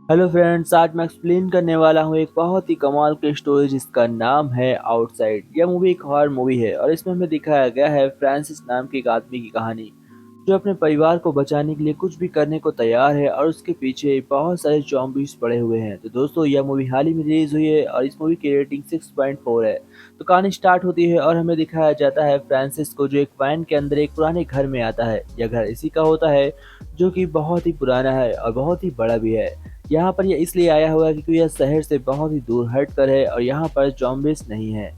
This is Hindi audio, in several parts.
हेलो फ्रेंड्स, आज मैं एक्सप्लेन करने वाला हूँ एक बहुत ही कमाल की स्टोरी जिसका नाम है आउटसाइड। यह मूवी एक हॉरर मूवी है और इसमें हमें दिखाया गया है फ्रांसिस नाम के एक आदमी की कहानी जो अपने परिवार को बचाने के लिए कुछ भी करने को तैयार है और उसके पीछे बहुत सारे zombies पड़े हुए हैं। तो दोस्तों, यह मूवी हाल ही में रिलीज हुई है और इस मूवी की रेटिंग 6.4 है। तो कहानी स्टार्ट होती है और हमें दिखाया जाता है फ्रांसिस को, जो एक वैन के अंदर एक पुराने घर में आता है। यह घर इसी का होता है जो कि बहुत ही पुराना है और बहुत ही बड़ा भी है। यहाँ पर यह इसलिए आया हुआ है क्योंकि यह शहर से बहुत ही दूर हटकर है और यहाँ पर zombies नहीं है।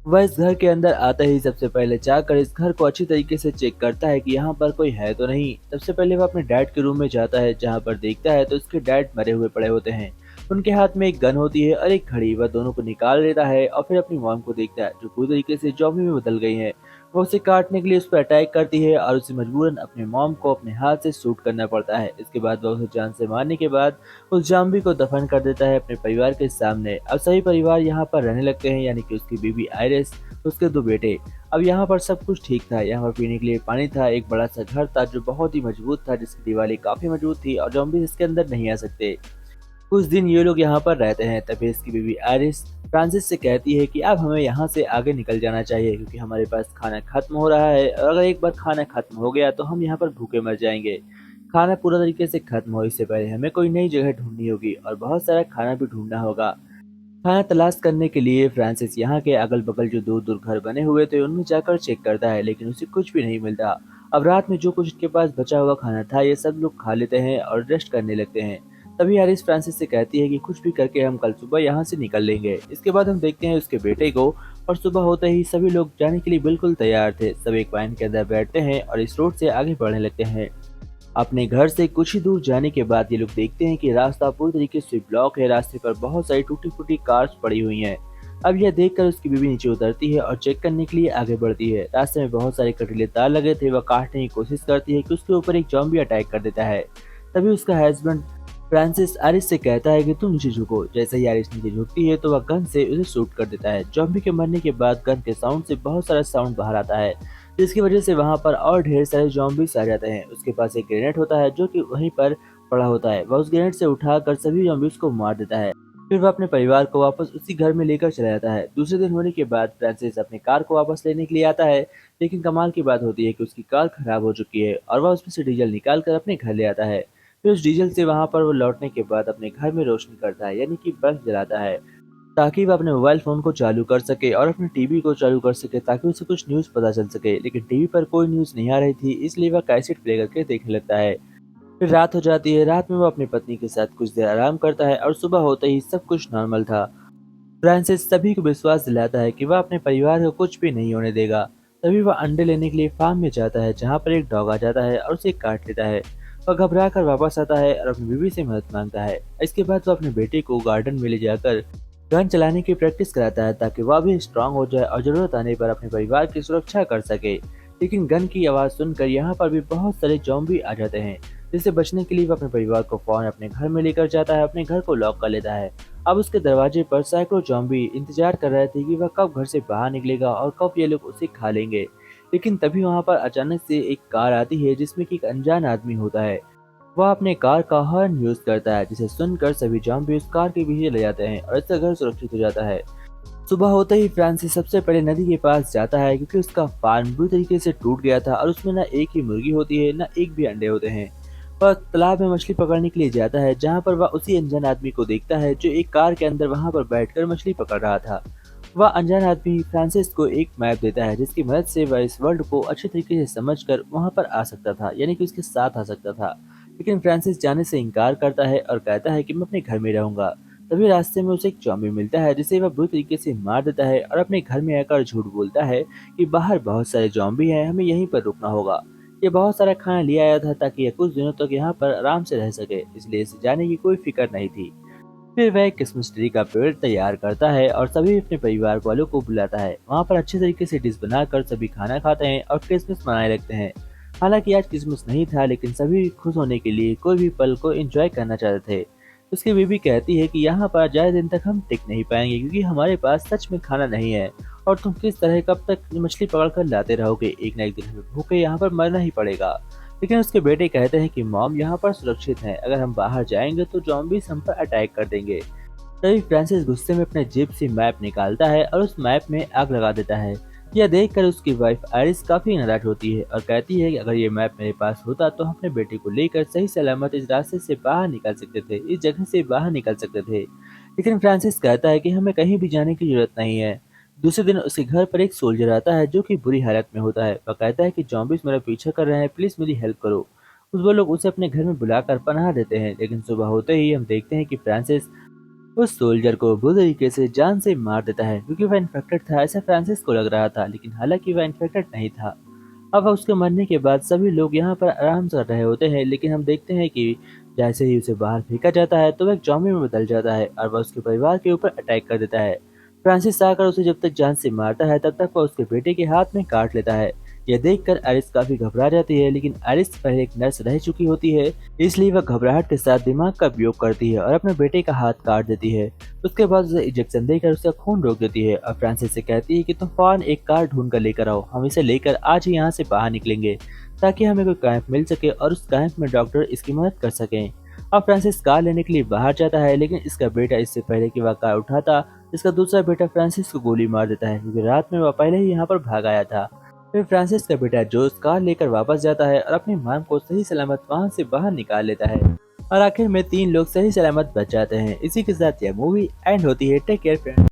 वह इस घर के अंदर आते ही सबसे पहले जाकर इस घर को अच्छी तरीके से चेक करता है कि यहाँ पर कोई है तो नहीं। सबसे पहले वह अपने डैड के रूम में जाता है, जहाँ पर देखता है तो उसके डैड मरे हुए पड़े होते हैं। उनके हाथ में एक गन होती है और एक घड़ी। वह दोनों को निकाल लेता है और फिर अपनी मॉम को देखता है जो पूरी तरीके से जॉम्बी में बदल गई है। वह उसे काटने के लिए उस पर अटैक करती है और उसे मजबूरन अपने मॉम को अपने हाथ से शूट करना पड़ता है। इसके बाद वह उसे जान से मारने के बाद उस जॉम्बी को दफन कर देता है अपने परिवार के सामने। अब सभी परिवार यहाँ पर रहने लगते हैं, यानी कि उसकी बीवी आयरिस, उसके दो बेटे। अब यहाँ पर सब कुछ ठीक था। यहाँ पर पीने के लिए पानी था, एक बड़ा सा घर था जो बहुत ही मजबूत था, जिसकी दीवारें काफी मजबूत थी और ज़ॉम्बी इसके अंदर नहीं आ सकते। कुछ दिन ये लोग यहाँ पर रहते हैं। तभी इसकी बीवी आयरिस फ्रांसिस से कहती है कि अब हमें यहाँ से आगे निकल जाना चाहिए क्योंकि हमारे पास खाना खत्म हो रहा है और अगर एक बार खाना खत्म हो गया तो हम यहाँ पर भूखे मर जाएंगे। खाना पूरा तरीके से खत्म हो इससे पहले हमें कोई नई जगह ढूंढनी होगी और बहुत सारा खाना भी ढूंढना होगा। खाना तलाश करने के लिए फ्रांसिस यहाँ के अगल बगल जो दूर दूर घर बने हुए थे उनमें जाकर चेक करता है, लेकिन उसे कुछ भी नहीं मिलता। अब रात में जो कुछ उसके पास बचा हुआ खाना था ये सब लोग खा लेते हैं और रेस्ट करने लगते हैं। तभी हैरिस फ्रांसिस से कहती है कि कुछ भी करके हम कल सुबह यहाँ से निकल लेंगे। इसके बाद हम देखते हैं उसके बेटे को और सुबह होते ही सभी लोग जाने के लिए बिल्कुल तैयार थे। सब एक वैन के अंदर बैठते हैं और इस रोड से आगे बढ़ने लगते हैं। अपने घर से कुछ ही दूर जाने के बाद ये लोग देखते हैं कि रास्ता पूरी तरीके से ब्लॉक है। रास्ते पर बहुत सारी टूटी फूटी कार्स पड़ी हुई हैं। अब यह देखकर उसकी बीवी नीचे उतरती है और चेक करने के लिए आगे बढ़ती है। रास्ते में बहुत सारे कटीले तार लगे थे। वह काटने की कोशिश करती है कि उसके ऊपर एक जॉम्बी अटैक कर देता है। तभी उसका हस्बैंड फ्रांसिस आरिस से कहता है कि तुम नीचे झुको। जैसे ही आरिस नीचे झुकती है तो वह गन से उसे शूट कर देता है। जॉम्बी के मरने के बाद गन के साउंड से बहुत सारा साउंड बाहर आता है, जिसकी वजह से वहां पर और ढेर सारे ज़ॉम्बीज़ आ जाते हैं। उसके पास एक ग्रेनेड होता है जो कि वहीं पर पड़ा होता है। वह उस ग्रेनेड से उठाकर सभी ज़ॉम्बीज़ को मार देता है। फिर वह अपने परिवार को वापस उसी घर में लेकर चला जाता है। दूसरे दिन होने के बाद फ्रांसिस अपनी कार को वापस लेने के लिए आता है, लेकिन कमाल की बात होती है कि उसकी कार खराब हो चुकी है और वह उसमें से डीजल निकाल कर अपने घर ले आता है। फिर उस डीजल से वहां पर वो लौटने के बाद अपने घर में रोशनी करता है, यानी कि बल्ब जलाता है, ताकि वह अपने मोबाइल फ़ोन को चालू कर सके और अपने टीवी को चालू कर सके ताकि उसे कुछ न्यूज़ पता चल सके। लेकिन टीवी पर कोई न्यूज़ नहीं आ रही थी, इसलिए वह कैसेट प्ले करके देखने लगता है। फिर रात हो जाती है। रात में वो अपनी पत्नी के साथ कुछ देर आराम करता है और सुबह होते ही सब कुछ नॉर्मल था। फ्रांसिस सभी को विश्वास दिलाता है कि वह अपने परिवार को कुछ भी नहीं होने देगा। तभी वह अंडे लेने के लिए फार्म में जाता है, जहाँ पर एक डॉग आ जाता है और उसे काट लेता है। वह घबरा कर वापस आता है और अपनी बीवी से मदद मांगता है। इसके बाद वह अपने बेटे को गार्डन में ले जाकर गन चलाने की प्रैक्टिस कराता है ताकि वह भी स्ट्रांग हो जाए और जरूरत आने पर अपने परिवार की सुरक्षा कर सके। लेकिन गन की आवाज़ सुनकर यहाँ पर भी बहुत सारे ज़ॉम्बी आ जाते हैं, जिससे बचने के लिए वह अपने परिवार को फौरन अपने घर में लेकर जाता है, अपने घर को लॉक कर लेता है। अब उसके दरवाजे पर सैकड़ों ज़ॉम्बी इंतजार कर रहे थे कि वह कब घर से बाहर निकलेगा और कब ये लोग उसे खा लेंगे। लेकिन तभी वहाँ पर अचानक से एक कार आती है जिसमें कि एक अनजान आदमी होता है। वह अपने कार का हॉर्न यूज करता है, जिसे सुनकर सभी ज़ॉम्बी उस कार के पीछे ले जाते हैं और इसका घर सुरक्षित हो जाता है। सुबह होते ही फ्रांसिस सबसे पहले नदी के पास जाता है क्योंकि उसका फार्म बुरी तरीके से टूट गया था और उसमें न एक ही मुर्गी होती है, न एक भी अंडे होते हैं। वह तालाब में मछली पकड़ने के लिए जाता है, जहाँ पर वह उसी अनजान आदमी को देखता है जो एक कार के अंदर वहाँ पर बैठकर मछली पकड़ रहा था। वह अनजान आदमी फ्रांसिस को एक मैप देता है जिसकी मदद से वह इस वर्ल्ड को अच्छे तरीके से समझकर वहाँ पर आ सकता था, यानी कि उसके साथ आ सकता था। लेकिन फ्रांसिस जाने से इनकार करता है और कहता है कि मैं अपने घर में रहूंगा। तभी रास्ते में उसे एक ज़ॉम्बी मिलता है जिसे वह बुरी तरीके से मार देता है और अपने घर में आकर झूठ बोलता है कि बाहर बहुत सारे ज़ॉम्बी हैं, हमें यहीं पर रुकना होगा। ये बहुत सारा खाना ले आया था ताकि यह कुछ दिनों तक यहाँ पर आराम से रह सके, इसलिए इसे जाने की कोई फिक्र नहीं थी। फिर वह एक क्रिसमस ट्री का पेड़ तैयार करता है और सभी अपने परिवार वालों को बुलाता है। वहाँ पर अच्छे तरीके से डिश बनाकर सभी खाना खाते हैं और क्रिसमस मनाने लगते हैं। हालांकि आज क्रिसमस नहीं था, लेकिन सभी खुश होने के लिए कोई भी पल को एंजॉय करना चाहते थे। उसकी बीवी कहती है कि यहाँ पर ज़्यादा दिन तक हम टिक नहीं पाएंगे क्योंकि हमारे पास सच में खाना नहीं है और तुम किस तरह कब तक मछली पकड़ कर लाते रहोगे, एक ना एक दिन हमें भूखे यहाँ पर मरना ही पड़ेगा। लेकिन उसके बेटे कहते हैं कि मॉम यहाँ पर सुरक्षित है, अगर हम बाहर जाएंगे तो ज़ॉम्बीज़ हम पर अटैक कर देंगे। तभी फ्रांसिस गुस्से में अपने जेब से मैप निकालता है और उस मैप में आग लगा देता है। यह देखकर उसकी वाइफ आयरिस काफी नाराज होती है और कहती है कि अगर ये मैप मेरे पास होता तो हम अपने बेटे को लेकर सही सलामत इस रास्ते से बाहर निकल सकते थे, इस जगह से बाहर निकल सकते थे। लेकिन फ्रांसिस कहता है कि हमें कहीं भी जाने की जरूरत नहीं है। दूसरे दिन उसके घर पर एक सोल्जर आता है जो कि बुरी हालत में होता है। वह कहता है कि जॉम्बिस मेरा पीछा कर रहे हैं, प्लीज मेरी हेल्प करो। वो लोग उसे अपने घर में बुलाकर पनाह देते हैं, लेकिन सुबह होते ही हम देखते हैं कि फ्रांसिस उस सोल्जर को बुरी तरीके से जान से मार देता है क्योंकि वह इन्फेक्टेड था, ऐसा फ्रांसिस को लग रहा था, लेकिन हालांकि वह इन्फेक्टेड नहीं था। अब उसके मरने के बाद सभी लोग यहाँ पर आराम कर रहे होते हैं, लेकिन हम देखते हैं कि जैसे ही उसे बाहर फेंका जाता है तो वह एक जॉम्बी में बदल जाता है और वह उसके परिवार के ऊपर अटैक कर देता है। फ्रांसिस आकर उसे जब तक जान से मारता है तब तक वह उसके बेटे के हाथ में काट लेता है। यह देखकर एरिस काफी घबरा जाती है, लेकिन एरिस पहले एक नर्स रह चुकी होती है, इसलिए वह घबराहट के साथ दिमाग का उपयोग करती है और अपने बेटे का हाथ काट देती है। उसके बाद उसे इंजेक्शन देकर उसका खून रोक देती है और फ्रांसिस से कहती है कि तुम फौरन एक कार ढूंढ कर लेकर आओ, हम इसे लेकर आज ही यहाँ से बाहर निकलेंगे ताकि हमें कोई कैंप मिल सके और उस कैंप में डॉक्टर इसकी मदद कर सकें। अब फ्रांसिस कार लेने के लिए बाहर जाता है, लेकिन इसका बेटा इससे पहले कि वह कार उठाता, इसका दूसरा बेटा फ्रांसिस को गोली मार देता है क्योंकि रात में वह पहले ही यहाँ पर भाग आया था। फिर फ्रांसिस का बेटा जोस कार लेकर वापस जाता है और अपनी मां को सही सलामत वहां से बाहर निकाल लेता है और आखिर में 3 लोग सही सलामत बच जाते हैं। इसी के साथ यह मूवी एंड होती है। Take care friends.